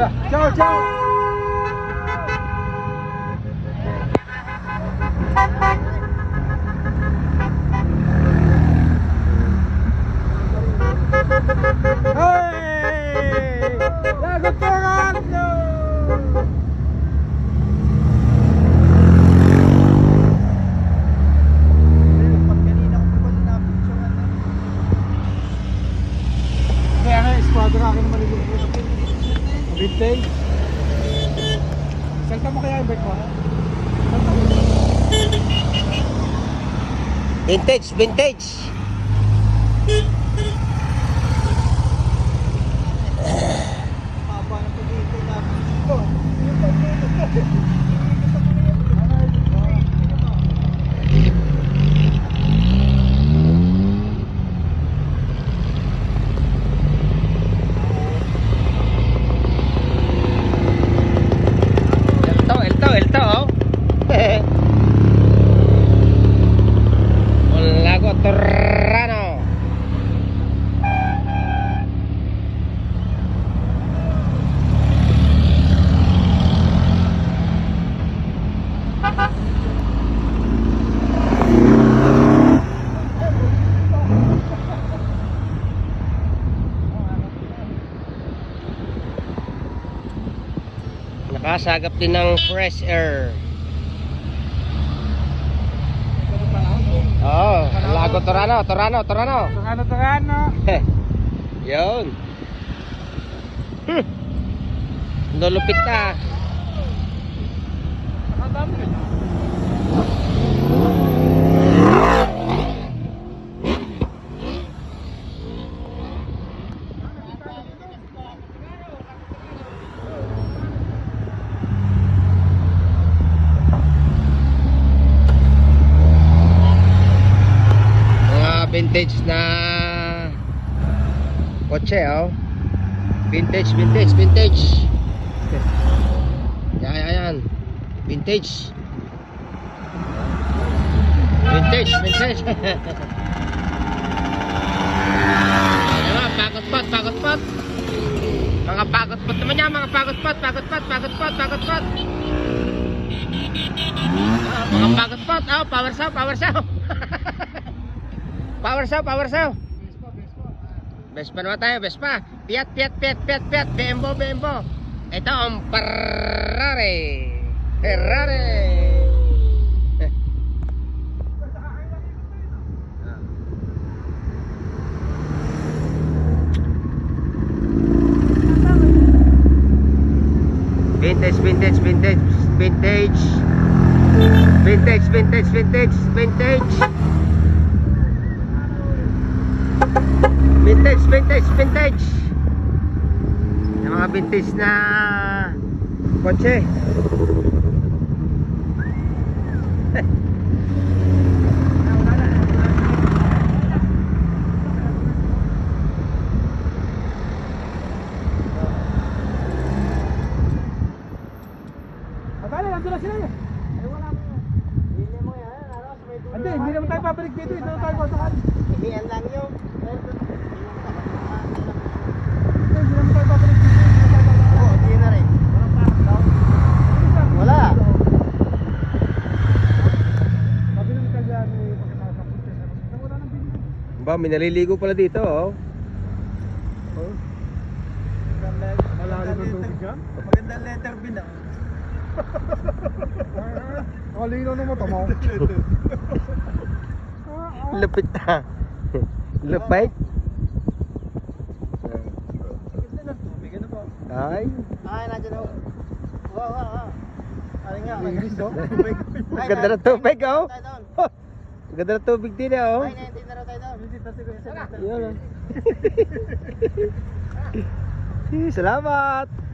Ciao, ciao. Hey! Lago Torando! Kaya nga, esquadra akin naman yung vintage. Salta mo kaya yung bike mo? Salta mo. Vintage, vintage. Papa na po dito na. Oh, Elto, oh. Lago Torano. Nakasagap din ng fresh air. Oh, Lago Torano. Torano. Yun. Lulupit na. Vintage na kotse, oh. Vintage. Yan. Vintage. Diba, pagot-pot. Mga pagot-pot naman yan, mga pagot-pot. Mga pagot-pot, oh, power saw. Power saw. Vespa naman tayo, Vespa. Piat. Bembo. Ito ang Ferrari. Vintage. Yung mga vintage na kotse. Akala, nandun na sila eh. Ay, wala mo. Hindi mo yan. Hindi naman tayo pabalik dito. Hindi naman tayo pasukan. Hinian lang yun. Hindi naman tayo pabalik dito. Oo, hindi na rin. Wala. Sabi ng Italiano eh, pagkakasa punta sa wala nang binili. Ba, may naliligo pala dito, oh. Malalim ang tubig dyan. Magandang letter B na. Kalino ng mata mo. Lupit na. Lupit. Bigyan na po. Ay, Ay, nandiyan ako. Wow. Ano nga? Linis, no? ganda ng tubig, oh. Tayo doon. Ganda ng tubig din, oh. Ay, 19 na raw tayo doon. Yun, oh. Salamat.